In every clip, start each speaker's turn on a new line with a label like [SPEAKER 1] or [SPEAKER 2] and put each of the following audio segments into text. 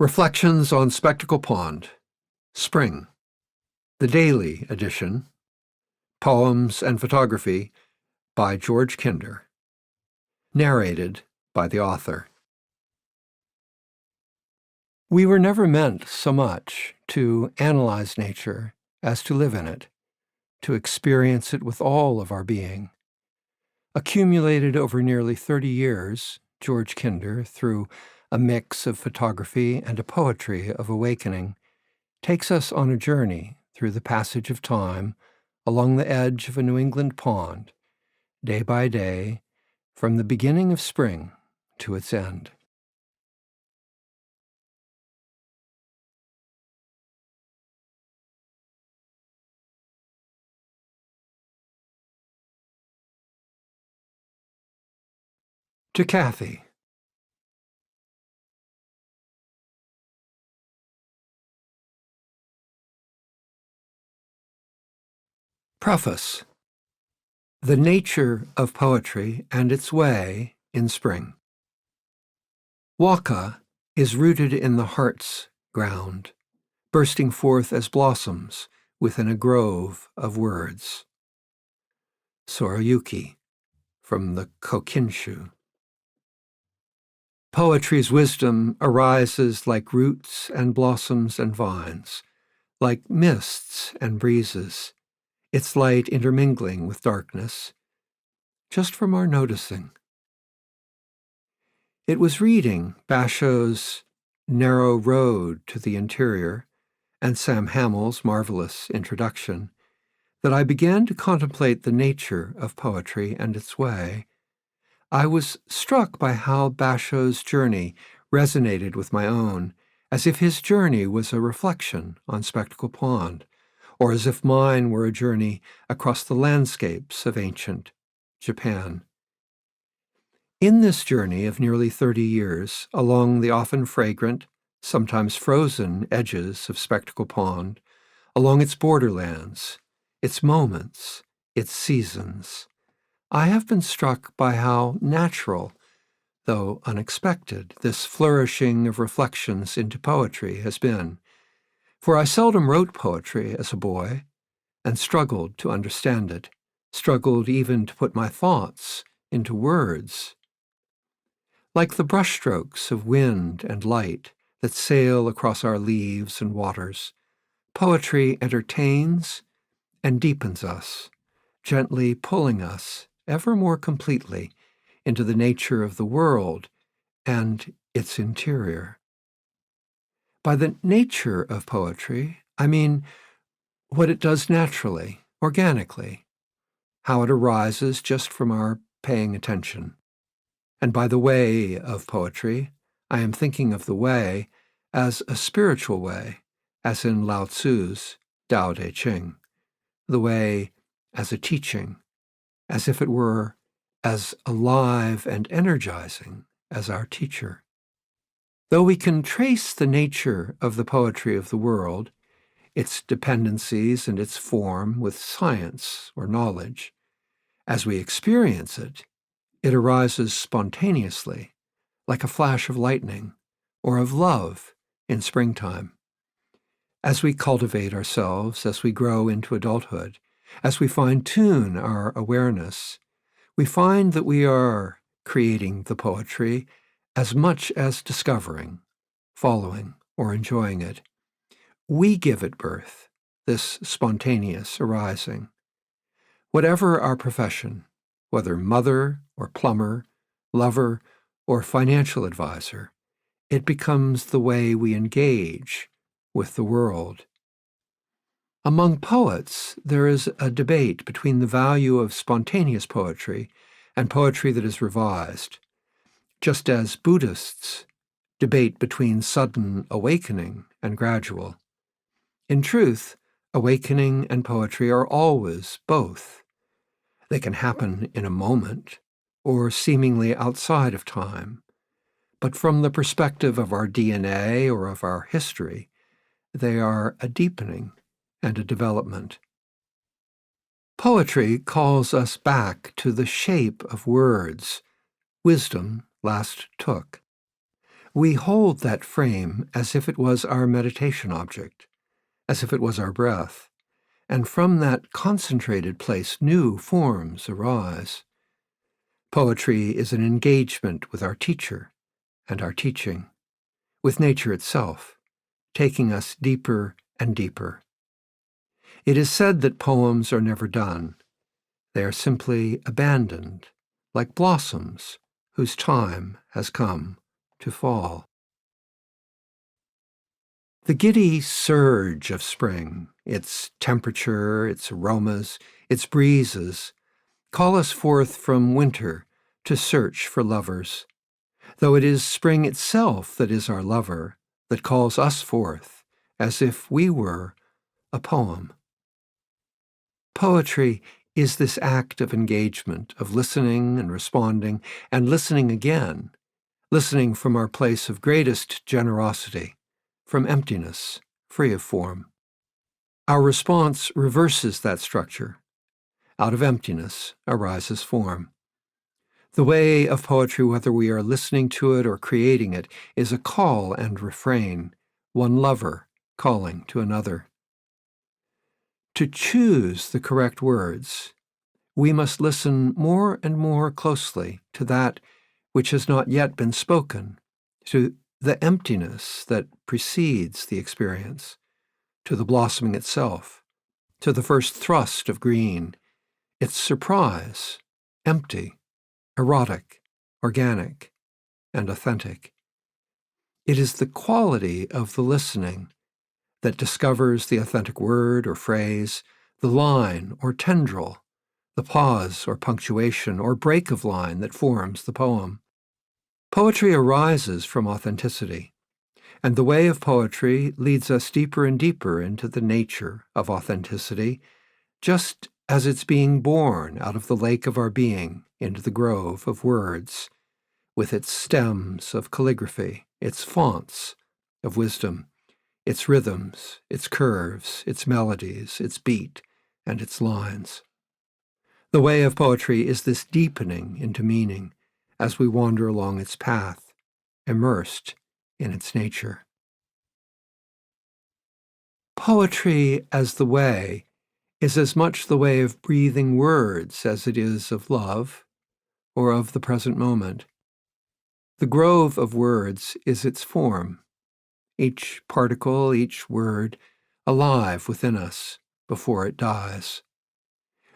[SPEAKER 1] Reflections on Spectacle Pond, Spring, the Daily Edition, Poems and Photography by George Kinder. Narrated by the author. We were never meant so much to analyze nature as to live in it, to experience it with all of our being. Accumulated over nearly 30 years, George Kinder, through a mix of photography and a poetry of awakening, takes us on a journey through the passage of time along the edge of a New England pond, day by day, from the beginning of spring to its end. To Kathy. Preface. The nature of poetry and its way in spring. Waka is rooted in the heart's ground, bursting forth as blossoms within a grove of words. Sorayuki, from the Kokinshu. Poetry's wisdom arises like roots and blossoms and vines, like mists and breezes, its light intermingling with darkness, just from our noticing. It was reading Bashow's Narrow Road to the Interior and Sam Hamill's marvelous introduction that I began to contemplate the nature of poetry and its way. I was struck by how Bashow's journey resonated with my own, as if his journey was a reflection on Spectacle Pond, or as if mine were a journey across the landscapes of ancient Japan. In this journey of nearly 30 years, along the often fragrant, sometimes frozen edges of Spectacle Pond, along its borderlands, its moments, its seasons, I have been struck by how natural, though unexpected, this flourishing of reflections into poetry has been. For I seldom wrote poetry as a boy, and struggled to understand it, struggled even to put my thoughts into words. Like the brushstrokes of wind and light that sail across our leaves and waters, poetry entertains and deepens us, gently pulling us ever more completely into the nature of the world and its interior. By the nature of poetry, I mean what it does naturally, organically, how it arises just from our paying attention. And by the way of poetry, I am thinking of the way as a spiritual way, as in Lao Tzu's Tao Te Ching, the way as a teaching, as if it were as alive and energizing as our teacher. Though we can trace the nature of the poetry of the world, its dependencies and its form with science or knowledge, as we experience it, it arises spontaneously, like a flash of lightning or of love in springtime. As we cultivate ourselves, as we grow into adulthood, as we fine-tune our awareness, we find that we are creating the poetry as much as discovering, following, or enjoying it. We give it birth, this spontaneous arising. Whatever our profession, whether mother or plumber, lover or financial advisor, it becomes the way we engage with the world. Among poets, there is a debate between the value of spontaneous poetry and poetry that is revised, just as Buddhists debate between sudden awakening and gradual. In truth, awakening and poetry are always both. They can happen in a moment, or seemingly outside of time, but from the perspective of our DNA or of our history, they are a deepening and a development. Poetry calls us back to the shape of words wisdom last took. We hold that frame as if it was our meditation object, as if it was our breath, and from that concentrated place new forms arise. Poetry is an engagement with our teacher and our teaching, with nature itself, taking us deeper and deeper. It is said that poems are never done. They are simply abandoned, like blossoms whose time has come to fall. The giddy surge of spring, its temperature, its aromas, its breezes, call us forth from winter to search for lovers, though it is spring itself that is our lover, that calls us forth as if we were a poem. Poetry is this act of engagement, of listening and responding, and listening again, listening from our place of greatest generosity, from emptiness, free of form. Our response reverses that structure. Out of emptiness arises form. The way of poetry, whether we are listening to it or creating it, is a call and refrain, one lover calling to another. To choose the correct words, we must listen more and more closely to that which has not yet been spoken, to the emptiness that precedes the experience, to the blossoming itself, to the first thrust of green, its surprise, empty, erotic, organic, and authentic. It is the quality of the listening that discovers the authentic word or phrase, the line or tendril, the pause or punctuation or break of line that forms the poem. Poetry arises from authenticity, and the way of poetry leads us deeper and deeper into the nature of authenticity, just as it's being born out of the lake of our being into the grove of words, with its stems of calligraphy, its fonts of wisdom, its rhythms, its curves, its melodies, its beat, and its lines. The way of poetry is this deepening into meaning as we wander along its path, immersed in its nature. Poetry as the way is as much the way of breathing words as it is of love or of the present moment. The grove of words is its form, each particle, each word, alive within us before it dies.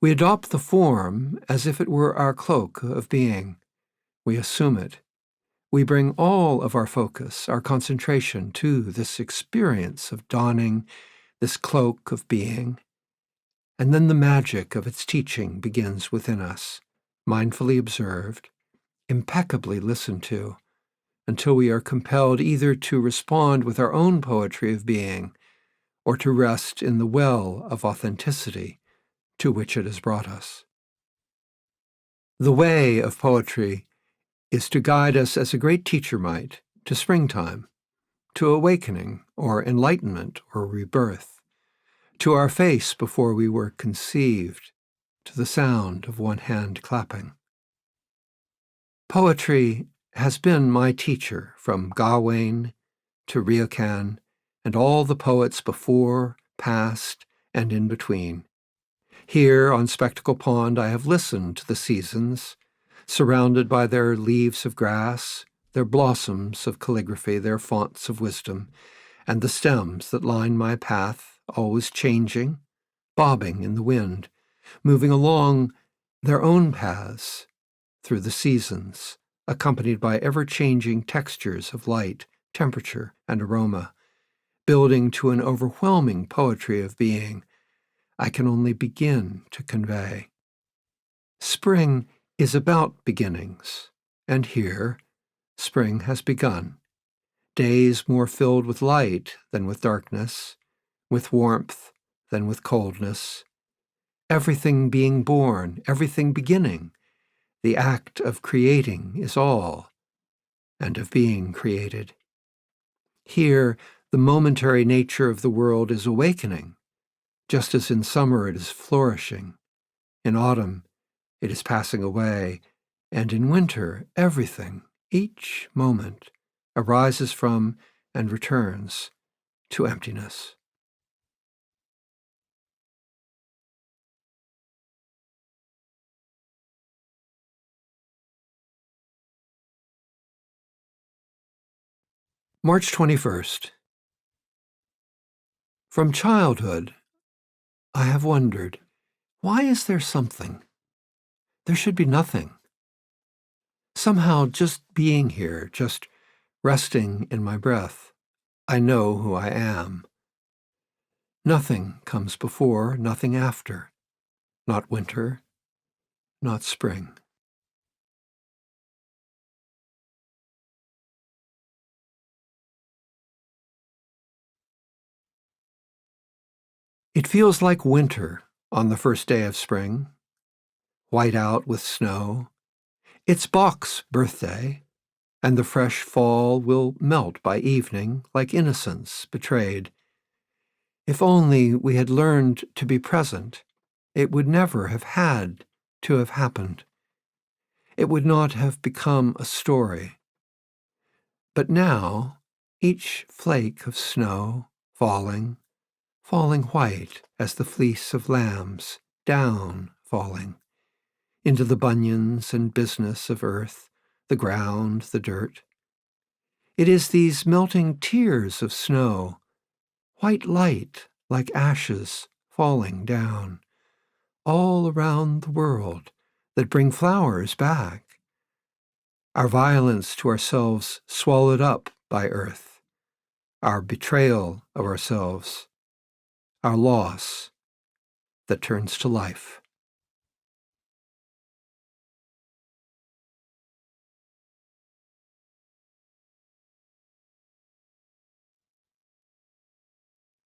[SPEAKER 1] We adopt the form as if it were our cloak of being. We assume it. We bring all of our focus, our concentration to this experience of donning this cloak of being, and then the magic of its teaching begins within us, mindfully observed, impeccably listened to, until we are compelled either to respond with our own poetry of being or to rest in the well of authenticity to which it has brought us. The way of poetry is to guide us as a great teacher might to springtime, to awakening or enlightenment or rebirth, to our face before we were conceived, to the sound of one hand clapping. Poetry has been my teacher from Gawain to Ryokan and all the poets before, past, and in between. Here on Spectacle Pond I have listened to the seasons, surrounded by their leaves of grass, their blossoms of calligraphy, their fonts of wisdom, and the stems that line my path, always changing, bobbing in the wind, moving along their own paths through the seasons, accompanied by ever-changing textures of light, temperature, and aroma, building to an overwhelming poetry of being I can only begin to convey. Spring is about beginnings, and here spring has begun. Days more filled with light than with darkness, with warmth than with coldness. Everything being born, everything beginning. The act of creating is all, and of being created. Here, the momentary nature of the world is awakening, just as in summer it is flourishing. In autumn, it is passing away, and in winter, everything, each moment, arises from and returns to emptiness. March 21st. From childhood, I have wondered, why is there something? There should be nothing. Somehow, just being here, just resting in my breath, I know who I am. Nothing comes before, nothing after. Not winter, not spring. It feels like winter on the first day of spring, white out with snow. It's Bach's birthday, and the fresh fall will melt by evening like innocence betrayed. If only we had learned to be present, it would never have had to have happened. It would not have become a story. But now, each flake of snow falling white as the fleece of lambs, down falling, into the bunions and business of earth, the ground, the dirt. It is these melting tears of snow, white light like ashes falling down, all around the world, that bring flowers back. Our violence to ourselves swallowed up by earth, our betrayal of ourselves, our loss that turns to life.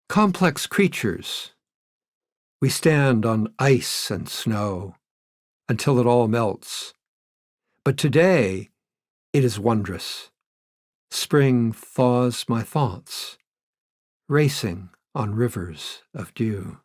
[SPEAKER 1] Complex creatures, we stand on ice and snow until it all melts. But today it is wondrous. Spring thaws my thoughts, racing on rivers of dew.